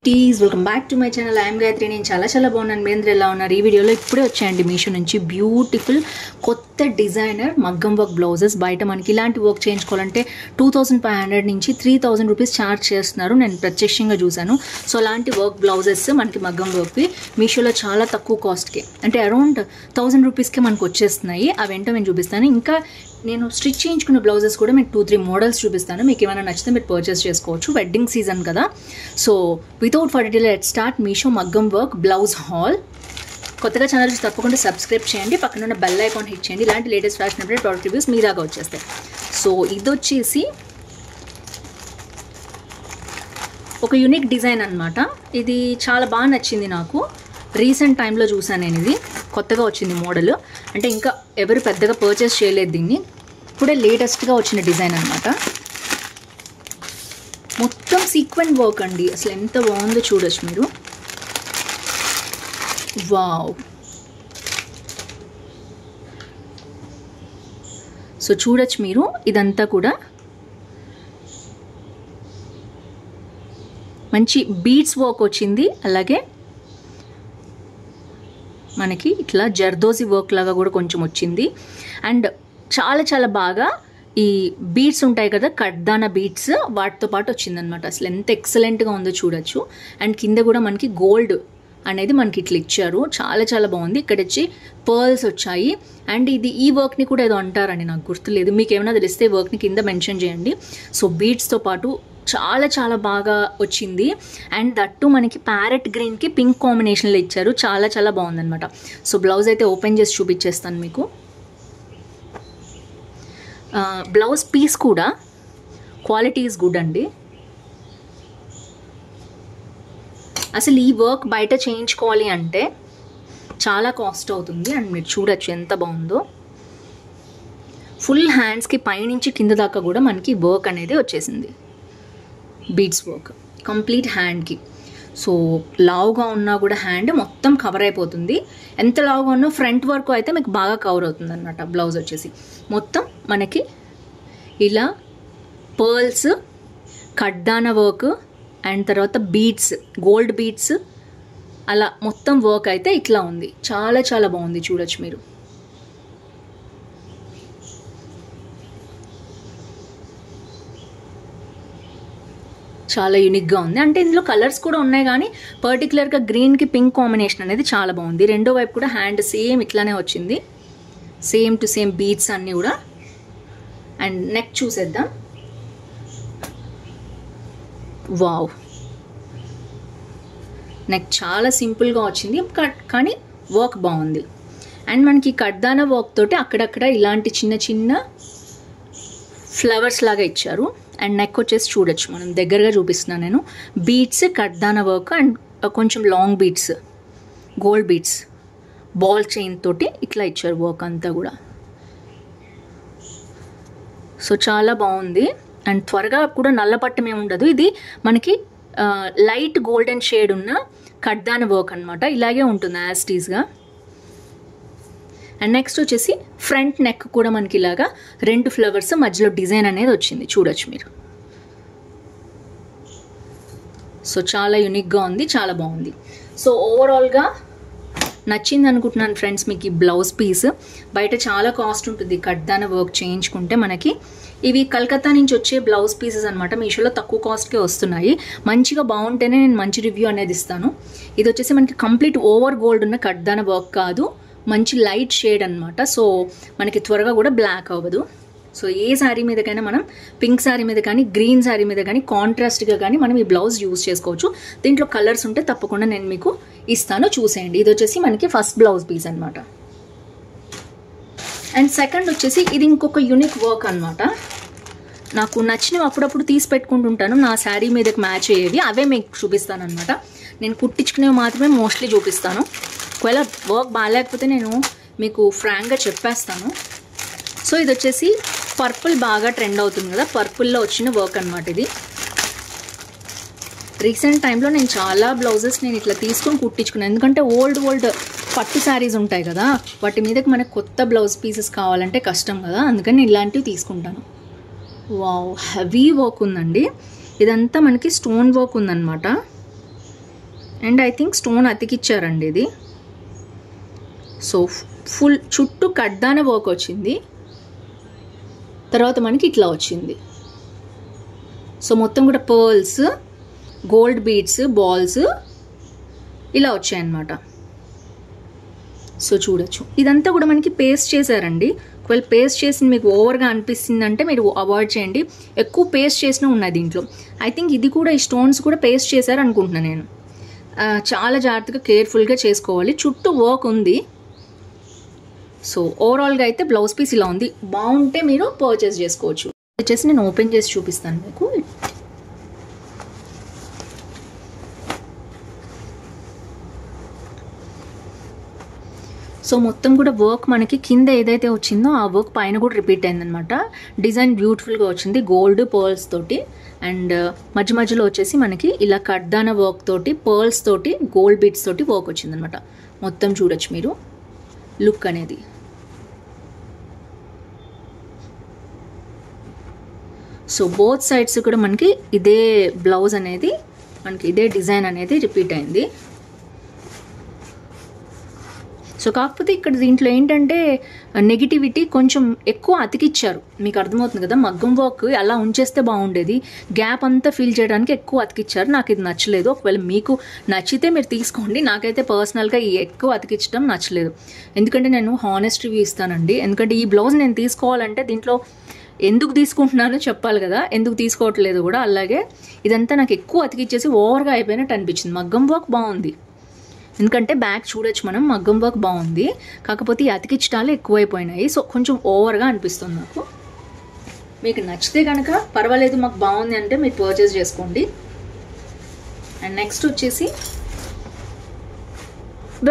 Welcome back to my channel. I'm Gayatri. నేను చాలా బాగున్నాను. మీరందరూ ఎలా ఉన్నారు? ఈ వీడియోలో ఇప్పుడే వచ్చాయండి మీషో నుంచి బ్యూటిఫుల్ కొత్త డిజైనర్ మగ్గం వర్క్ బ్లౌజెస్. బయట మనకి ఇలాంటి వర్క్ చేయించుకోవాలంటే 2500 నుంచి 3000 రూపీస్ ఛార్జ్ చేస్తున్నారు. నేను ప్రత్యక్షంగా చూశాను. సో అలాంటి వర్క్ బ్లౌజెస్ మనకి మగ్గం వర్క్వి మీషోలో చాలా తక్కువ కాస్ట్కి, అంటే అరౌండ్ 1000 రూపీస్కే మనకు వచ్చేస్తున్నాయి. అవేంటో నేను చూపిస్తాను. ఇంకా నేను స్టిచ్ చేయించుకున్న బ్లౌజెస్ కూడా మీకు 2-3 మోడల్స్ చూపిస్తాను. మీకు ఏమైనా నచ్చితే మీరు పర్చేస్ చేసుకోవచ్చు. వెడ్డింగ్ సీజన్ కదా. So without for detail let's start Meesho మగ్గం వర్క్ బ్లౌజ్ హాల్. కొత్తగా ఛానల్ తప్పకుండా సబ్స్క్రైబ్ చేయండి. పక్కన ఉన్న బెల్ ఐకాన్ హిట్ చేయండి. ఇలాంటి latest fashion update product reviews మీ దాకా వచ్చేస్తాయి. సో ఇది వచ్చేసి ఒక యూనిక్ డిజైన్ అనమాట. ఇది చాలా బాగా నచ్చింది నాకు. రీసెంట్ టైంలో చూసాను నేను. ఇది కొత్తగా వచ్చింది మోడల్. అంటే ఇంకా ఎవరు పెద్దగా పర్చేస్ చేయలేదు దీన్ని. ఇప్పుడే లేటెస్ట్గా వచ్చిన డిజైన్ అనమాట. మొత్తం సీక్వెంట్ వర్క్ అండి. అసలు ఎంత బాగుందో చూడొచ్చు మీరు. వావ్. సో చూడొచ్చు మీరు. ఇదంతా కూడా మంచి బీడ్స్ వర్క్ వచ్చింది. అలాగే మనకి ఇట్లా జర్దోజీ వర్క్ లాగా కూడా కొంచెం వచ్చింది. అండ్ చాలా బాగా ఈ బీడ్స్ ఉంటాయి కదా, కడ్దానా బీడ్స్, వాటితో పాటు వచ్చిందనమాట. అసలు ఎంత ఎక్సలెంట్గా ఉందో చూడొచ్చు. అండ్ కింద కూడా మనకి గోల్డ్ అనేది మనకి ఇట్లా ఇచ్చారు. చాలా బాగుంది. ఇక్కడ వచ్చి పర్ల్స్ వచ్చాయి. అండ్ ఈ వర్క్ని కూడా ఏదో అంటారండి, నాకు గుర్తులేదు. మీకు ఏమైనా తెలిస్తే వర్క్ని కింద మెన్షన్ చేయండి. సో బీడ్స్తో పాటు చాలా బాగా వచ్చింది. అండ్ దట్టు మనకి ప్యారెట్ గ్రీన్కి పింక్ కాంబినేషన్లో ఇచ్చారు. చాలా బాగుందనమాట. సో బ్లౌజ్ అయితే ఓపెన్ చేసి చూపించేస్తాను మీకు. బ్లౌజ్ పీస్ కూడా క్వాలిటీ ఈజ్ గుడ్ అండి. అసలు ఈ వర్క్ బయట చేయించుకోవాలి అంటే చాలా కాస్ట్ అవుతుంది. అండ్ మీరు చూడొచ్చు ఎంత బాగుందో. ఫుల్ హ్యాండ్స్కి పైనుంచి కింద దాకా కూడా మనకి వర్క్ అనేది వచ్చేసింది. బీడ్స్ వర్క్ కంప్లీట్ హ్యాండ్కి. సో లావుగా ఉన్నా కూడా హ్యాండ్ మొత్తం కవర్ అయిపోతుంది. ఎంత లావుగా ఉన్నా ఫ్రంట్ వర్క్ అయితే మీకు బాగా కవర్ అవుతుంది అనమాట. బ్లౌజ్ వచ్చేసి మొత్తం మనకి ఇలా పర్ల్స్, కడ్దానా వర్క్ అండ్ తర్వాత బీడ్స్, గోల్డ్ బీడ్స్, అలా మొత్తం వర్క్ అయితే ఇట్లా ఉంది. చాలా బాగుంది. చూడొచ్చు మీరు. చాలా యూనిక్గా ఉంది. అంటే ఇందులో కలర్స్ కూడా ఉన్నాయి, కానీ పర్టికులర్గా గ్రీన్కి పింక్ కాంబినేషన్ అనేది చాలా బాగుంది. రెండో వైపు కూడా హ్యాండ్ సేమ్ ఇట్లానే వచ్చింది. సేమ్ టు సేమ్ బీడ్స్ అన్నీ కూడా. అండ్ నెక్ చూసేద్దాం. వావ్. నెక్ చాలా సింపుల్గా వచ్చింది, కానీ వర్క్ బాగుంది. అండ్ మనకి కడ్దానా వర్క్ తోటి అక్కడక్కడ ఇలాంటి చిన్న ఫ్లవర్స్ లాగా ఇచ్చారు. అండ్ నెక్ వచ్చేసి చూడొచ్చు, మనం దగ్గరగా చూపిస్తున్నాను నేను. బీడ్స్, కడ్దానా వర్క్ అండ్ కొంచెం long beads, gold beads, ball chain తోటి ఇట్లా ఇచ్చారు వర్క్ అంతా కూడా. సో చాలా బాగుంది. అండ్ త్వరగా కూడా నల్లపట్టం ఏమి ఉండదు. ఇది మనకి లైట్ గోల్డెన్ షేడ్ ఉన్న కడ్దానా వర్క్ అనమాట. ఇలాగే ఉంటుంది యాజ్ టీజ్గా. అండ్ నెక్స్ట్ వచ్చేసి ఫ్రంట్ నెక్ కూడా మనకి ఇలాగా 2 ఫ్లవర్స్ మధ్యలో డిజైన్ అనేది వచ్చింది. చూడొచ్చు మీరు. సో చాలా యూనిక్గా ఉంది, చాలా బాగుంది. సో ఓవరాల్గా నచ్చింది అనుకుంటున్నాను ఫ్రెండ్స్ మీకు ఈ బ్లౌజ్ పీస్. బయట చాలా కాస్ట్ ఉంటుంది కడ్దానా వర్క్ చేయించుకుంటే. మనకి ఇవి కలకత్తా నుంచి వచ్చే బ్లౌజ్ పీసెస్ అనమాట. మీషోలో తక్కువ కాస్ట్కే వస్తున్నాయి. మంచిగా బాగుంటేనే నేను మంచి రివ్యూ అనేది ఇస్తాను. ఇది వచ్చేసి మనకి కంప్లీట్ ఓవర్ గోల్డ్ ఉన్న కడ్దానా వర్క్ కాదు, మంచి లైట్ షేడ్ అనమాట. సో మనకి త్వరగా కూడా బ్లాక్ అవ్వదు. సో ఏ శారీ మీదకైనా మనం పింక్ శారీ మీద కానీ, గ్రీన్ శారీ మీద కానీ, కాంట్రాస్ట్గా కానీ మనం ఈ బ్లౌజ్ యూజ్ చేసుకోవచ్చు. దీంట్లో కలర్స్ ఉంటే తప్పకుండా నేను మీకు ఇస్తాను, చూసేయండి. ఇది వచ్చేసి మనకి ఫస్ట్ బ్లౌజ్ పీస్ అనమాట. అండ్ సెకండ్ వచ్చేసి ఇది ఇంకొక యూనిక్ వర్క్ అనమాట. నాకు నచ్చినవి అప్పుడప్పుడు తీసి పెట్టుకుంటుంటాను, నా శారీ మీదకి మ్యాచ్ అయ్యేవి. అవే మీకు చూపిస్తాను అనమాట. నేను కుట్టించుకునేవి మాత్రమే మోస్ట్లీ చూపిస్తాను. ఒకవేళ వర్క్ బాగాలేకపోతే నేను మీకు ఫ్రాంక్గా చెప్పేస్తాను. సో ఇది వచ్చేసి పర్పుల్ బాగా ట్రెండ్ అవుతుంది కదా, పర్పుల్లో వచ్చిన వర్క్ అనమాట ఇది. రీసెంట్ టైంలో నేను చాలా బ్లౌజెస్ నేను ఇట్లా తీసుకొని కుట్టించుకున్నాను. ఎందుకంటే ఓల్డ్ పట్టు శారీస్ ఉంటాయి కదా, వాటి మీదకి మనకు కొత్త బ్లౌజ్ పీసెస్ కావాలంటే కష్టం కదా, అందుకని నేను ఇలాంటివి తీసుకుంటాను. వావ్, హెవీ వర్క్ ఉందండి. ఇదంతా మనకి స్టోన్ వర్క్ ఉందన్నమాట. అండ్ ఐ థింక్ స్టోన్ అతికిచ్చారండి ఇది. సో ఫుల్ చుట్టూ కడ్దాన వర్క్ వచ్చింది. తర్వాత మనకి ఇట్లా వచ్చింది. సో మొత్తం కూడా పర్ల్స్, గోల్డ్ బీడ్స్, బాల్స్ ఇలా వచ్చాయన్నమాట. సో చూడొచ్చు, ఇదంతా కూడా మనకి పేస్ట్ చేశారండి. ఒకవేళ పేస్ట్ చేసి మీకు ఓవర్గా అనిపిస్తుందంటే మీరు అవాయిడ్ చేయండి. ఎక్కువ పేస్ట్ చేసినా ఉన్నాయి దీంట్లో. ఐ థింక్ ఇది కూడా, ఈ స్టోన్స్ కూడా పేస్ట్ చేశారు అనుకుంటున్నాను నేను. చాలా జాగ్రత్తగా కేర్ఫుల్గా చేసుకోవాలి. చుట్టూ వర్క్ ఉంది. సో ఓవరాల్గా అయితే బ్లౌజ్ పీస్ ఇలా ఉంది. బాగుంటే మీరు పర్చేస్ చేసుకోవచ్చు. వచ్చేసి నేను ఓపెన్ చేసి చూపిస్తాను మీకు. సో మొత్తం కూడా వర్క్ మనకి కింద ఏదైతే వచ్చిందో ఆ వర్క్ పైన కూడా రిపీట్ అయిందనమాట. డిజైన్ బ్యూటిఫుల్గా వచ్చింది గోల్డ్ పర్ల్స్ తోటి. అండ్ మధ్య మధ్యలో వచ్చేసి మనకి ఇలా కడ్దాన వర్క్ తోటి, పర్ల్స్ తోటి, గోల్డ్ బీడ్స్ తోటి వర్క్ వచ్చిందనమాట. మొత్తం చూడొచ్చు మీరు లుక్ అనేది. సో బోత్ సైడ్స్ కూడా మనకి ఇదే బ్లౌజ్ అనేది, మనకి ఇదే డిజైన్ అనేది రిపీట్ అయింది. సో కాకపోతే ఇక్కడ దీంట్లో ఏంటంటే నెగిటివిటీ కొంచెం ఎక్కువ అతికిచ్చారు. మీకు అర్థమవుతుంది కదా, మగ్గం వర్క్ అలా ఉంచేస్తే బాగుండేది. గ్యాప్ అంతా ఫిల్ చేయడానికి ఎక్కువ అతికిచ్చారు. నాకు ఇది నచ్చలేదు. ఒకవేళ మీకు నచ్చితే మీరు తీసుకోండి. నాకైతే పర్సనల్గా ఈ ఎక్కువ అతికించడం నచ్చలేదు. ఎందుకంటే నేను హానెస్ట్ రివ్యూ ఇస్తానండి. ఎందుకంటే ఈ బ్లౌజ్ నేను తీసుకోవాలంటే దీంట్లో ఎందుకు తీసుకుంటున్నానో చెప్పాలి కదా, ఎందుకు తీసుకోవట్లేదు కూడా. అలాగే ఇదంతా నాకు ఎక్కువ అతికిచ్చేసి ఓవర్గా అయిపోయినట్టు అనిపించింది. మగ్గం వర్క్ బాగుంది, ఎందుకంటే బ్యాక్ చూడొచ్చు మనం, మగ్గం వర్క్ బాగుంది. కాకపోతే ఈ అతికించడాలు ఎక్కువైపోయినాయి. సో కొంచెం ఓవర్గా అనిపిస్తుంది నాకు. మీకు నచ్చితే కనుక పర్వాలేదు, మాకు బాగుంది అంటే మీరు పర్చేస్ చేసుకోండి. అండ్ నెక్స్ట్ వచ్చేసి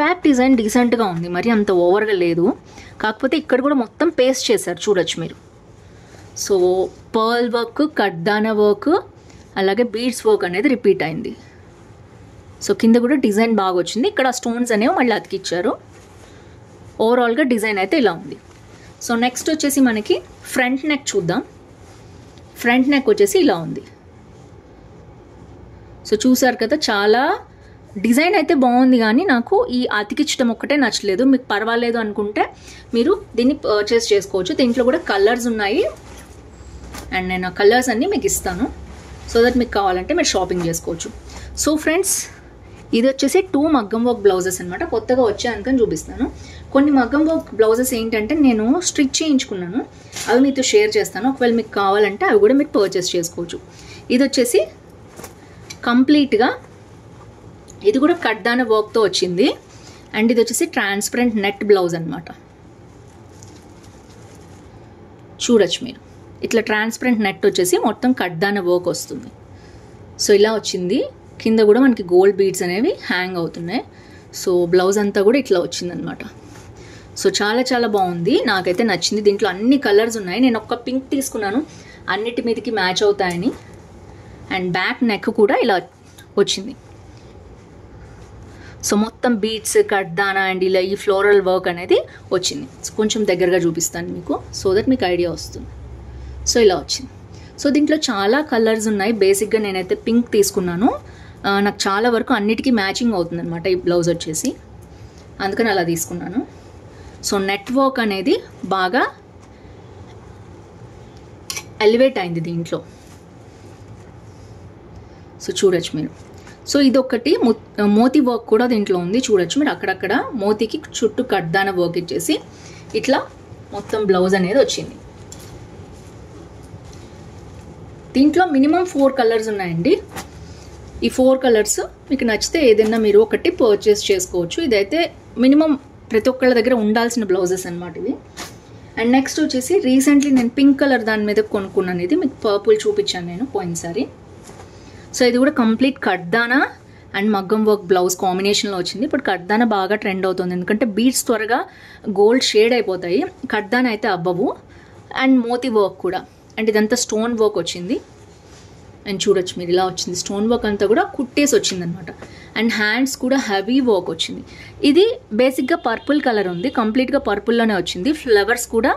బ్యాక్ డిజైన్ డీసెంట్గా ఉంది, మరి అంత ఓవర్గా లేదు. కాకపోతే ఇక్కడ కూడా మొత్తం పేస్ట్ చేశారు చూడొచ్చు మీరు. సో పర్ల్ వర్క్, కడ్దాన వర్క్, అలాగే బీడ్స్ వర్క్ అనేది రిపీట్ అయింది. సో కింద కూడా డిజైన్ బాగా వచ్చింది. ఇక్కడ స్టోన్స్ అనేవి మళ్ళీ అతికిచ్చారు. ఓవరాల్గా డిజైన్ అయితే ఇలా ఉంది. సో నెక్స్ట్ వచ్చేసి మనకి ఫ్రంట్ నెక్ చూద్దాం. ఫ్రంట్ నెక్ వచ్చేసి ఇలా ఉంది. సో చూసారు కదా, చాలా డిజైన్ అయితే బాగుంది, కానీ నాకు ఈ అతికించడం ఒక్కటే నచ్చలేదు. మీకు పర్వాలేదు అనుకుంటే మీరు దీన్ని పర్చేస్ చేసుకోవచ్చు. దీంట్లో కూడా కలర్స్ ఉన్నాయి, అండ్ నేను ఆ కలర్స్ అన్నీ మీకు ఇస్తాను. సో దట్ మీకు కావాలంటే మీరు షాపింగ్ చేసుకోవచ్చు. సో ఫ్రెండ్స్, ఇది వచ్చేసి 2 మగ్గం వర్క్ బ్లౌజెస్ అనమాట. కొత్తగా వచ్చాయనుకని చూపిస్తాను. కొన్ని మగ్గం వర్క్ బ్లౌజెస్ ఏంటంటే నేను స్టిచ్ చేయించుకున్నాను, అవి మీతో షేర్ చేస్తాను. ఒకవేళ మీకు కావాలంటే అవి కూడా మీరు పర్చేస్ చేసుకోవచ్చు. ఇది వచ్చేసి కంప్లీట్గా, ఇది కూడా కడ్దాన వర్క్తో వచ్చింది. అండ్ ఇది వచ్చేసి ట్రాన్స్పరెంట్ నెట్ బ్లౌజ్ అనమాట. చూడొచ్చు మీరు, ఇట్లా ట్రాన్స్పరెంట్ నెట్ వచ్చేసి మొత్తం కడ్దాన వర్క్ వస్తుంది. సో ఇలా వచ్చింది. కింద కూడా మనకి గోల్డ్ బీడ్స్ అనేవి హ్యాంగ్ అవుతున్నాయి. సో బ్లౌజ్ అంతా కూడా ఇట్లా వచ్చిందనమాట. సో చాలా చాలా బాగుంది, నాకైతే నచ్చింది. దీంట్లో అన్ని కలర్స్ ఉన్నాయి. నేను ఒక్క పింక్ తీసుకున్నాను అన్నిటి మీదకి మ్యాచ్ అవుతాయని. అండ్ బ్యాక్ నెక్ కూడా ఇలా వచ్చింది. సో మొత్తం బీడ్స్, కడ్దానా అండ్ ఇలా ఈ ఫ్లోరల్ వర్క్ అనేది వచ్చింది. కొంచెం దగ్గరగా చూపిస్తాను మీకు, సో దట్ మీకు ఐడియా వస్తుంది. సో ఇలా వచ్చింది. సో దీంట్లో చాలా కలర్స్ ఉన్నాయి. బేసిక్గా నేనైతే పింక్ తీసుకున్నాను. నాకు చాలా వరకు అన్నిటికీ మ్యాచింగ్ అవుతుంది అనమాట ఈ బ్లౌజ్ వచ్చేసి, అందుకని అలా తీసుకున్నాను. సో నెట్ వర్క్ అనేది బాగా ఎలివేట్ అయింది దీంట్లో. సో చూడొచ్చు మీరు. సో ఇదొకటి మోతీ వర్క్ కూడా దీంట్లో ఉంది. చూడొచ్చు మీరు, అక్కడక్కడ మోతీకి చుట్టూ కడ్దాన వర్క్ ఇచ్చేసి ఇట్లా మొత్తం బ్లౌజ్ అనేది వచ్చింది. దీంట్లో మినిమం 4 కలర్స్ ఉన్నాయండి. ఈ 4 కలర్స్ మీకు నచ్చితే ఏదైనా మీరు ఒకటి పర్చేస్ చేసుకోవచ్చు. ఇదైతే మినిమం ప్రతి ఒక్కళ్ళ దగ్గర ఉండాల్సిన బ్లౌజెస్ అనమాట ఇవి. అండ్ నెక్స్ట్ వచ్చేసి రీసెంట్లీ నేను పింక్ కలర్ దాని మీద కొనుక్కున్నాను. ఇది మీకు పర్పుల్ చూపించాను నేను పోయినసారి. సో ఇది కూడా కంప్లీట్ కడ్దానా అండ్ మగ్గం వర్క్ బ్లౌజ్ కాంబినేషన్లో వచ్చింది. ఇప్పుడు కడ్దానా బాగా ట్రెండ్ అవుతుంది, ఎందుకంటే బీడ్స్ త్వరగా గోల్డ్ షేడ్ అయిపోతాయి, కడ్దానా అయితే అవ్వవు. అండ్ మోతీ వర్క్ కూడా, అండ్ ఇదంతా స్టోన్ వర్క్ వచ్చింది. అండ్ చూడొచ్చు మీరు, ఇలా వచ్చింది. స్టోన్ వర్క్ అంతా కూడా కుట్టేసి వచ్చిందనమాట. అండ్ హ్యాండ్స్ కూడా హెవీ వర్క్ వచ్చింది. ఇది బేసిక్గా పర్పుల్ కలర్ ఉంది, కంప్లీట్గా పర్పుల్లోనే వచ్చింది. ఫ్లవర్స్ కూడా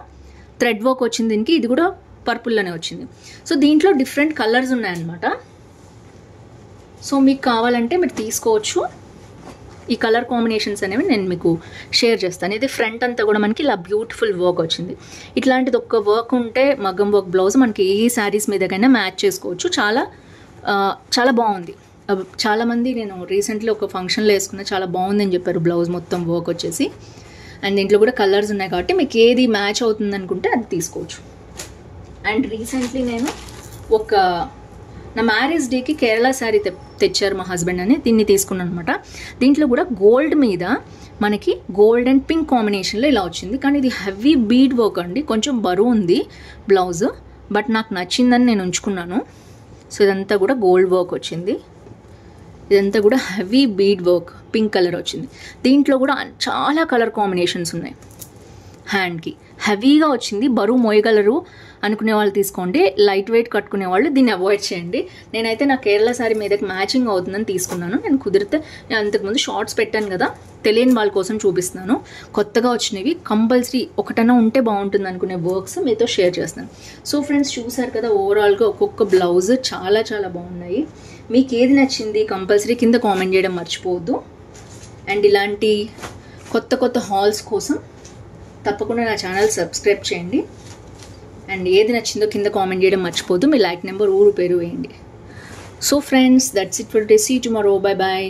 థ్రెడ్ వర్క్ వచ్చింది దీనికి, ఇది కూడా పర్పుల్లోనే వచ్చింది. సో దీంట్లో డిఫరెంట్ కలర్స్ ఉన్నాయన్నమాట. సో మీకు కావాలంటే మీరు తీసుకోవచ్చు. ఈ కలర్ కాంబినేషన్స్ అనేవి నేను మీకు షేర్ చేస్తాను. ఇది ఫ్రంట్ అంతా కూడా మనకి ఇలా బ్యూటిఫుల్ వర్క్ వచ్చింది. ఇట్లాంటిది ఒక్క వర్క్ ఉంటే మగ్గం వర్క్ బ్లౌజ్ మనకి ఏ శారీస్ మీదకైనా మ్యాచ్ చేసుకోవచ్చు. చాలా బాగుంది. చాలామంది నేను రీసెంట్లీ ఒక ఫంక్షన్లో వేసుకున్నా, చాలా బాగుందని చెప్పారు బ్లౌజ్ మొత్తం వర్క్ వచ్చేసి. అండ్ దీంట్లో కూడా కలర్స్ ఉన్నాయి కాబట్టి మీకు ఏది మ్యాచ్ అవుతుంది అనుకుంటే అది తీసుకోవచ్చు. అండ్ రీసెంట్లీ నేను నా మ్యారేజ్ డేకి కేరళ శారీ తెచ్చారు మా హస్బెండ్ అని, దీన్ని తీసుకున్నాను అనమాట. దీంట్లో కూడా గోల్డ్ మీద మనకి గోల్డ్ అండ్ పింక్ కాంబినేషన్లో ఇలా వచ్చింది. కానీ ఇది హెవీ బీడ్ వర్క్ అండి, కొంచెం బరువు ఉంది బ్లౌజ్, బట్ నాకు నచ్చిందని నేను ఉంచుకున్నాను. సో ఇదంతా కూడా గోల్డ్ వర్క్ వచ్చింది. ఇదంతా కూడా heavy bead work, pink colour వచ్చింది. దీంట్లో కూడా చాలా కలర్ కాంబినేషన్స్ ఉన్నాయి. హ్యాండ్కి హెవీగా వచ్చింది, బరువు మోయగలరు అనుకునే వాళ్ళు తీసుకోండి. లైట్ వెయిట్ కట్టుకునే వాళ్ళు దీన్ని అవాయిడ్ చేయండి. నేనైతే నా కేరళ శారీ మీదకి మ్యాచింగ్ అవుతుందని తీసుకున్నాను. నేను కుదిరితే, నేను అంతకుముందు షార్ట్స్ పెట్టాను కదా, తెలియని వాళ్ళ కోసం చూపిస్తున్నాను. కొత్తగా వచ్చినవి కంపల్సరీ ఒకటన్నా ఉంటే బాగుంటుంది అనుకునే వర్క్స్ మీతో షేర్ చేస్తాను. సో ఫ్రెండ్స్, చూసారు కదా, ఓవరాల్గా ఒక్కొక్క బ్లౌజ్ చాలా చాలా బాగున్నాయి. మీకు ఏది నచ్చింది కంపల్సరీ కింద కామెంట్ చేయడం మర్చిపోవద్దు. అండ్ ఇలాంటి కొత్త కొత్త హాల్స్ కోసం తప్పకుండా నా ఛానల్ సబ్స్క్రైబ్ చేయండి. అండ్ ఏది నచ్చిందో కింద కామెంట్ చేయడం మర్చిపోద్దు. మీ లైక్ నెంబర్, ఊరు పేరు వేయండి. So friends, that's it for today. See tomorrow. Bye bye.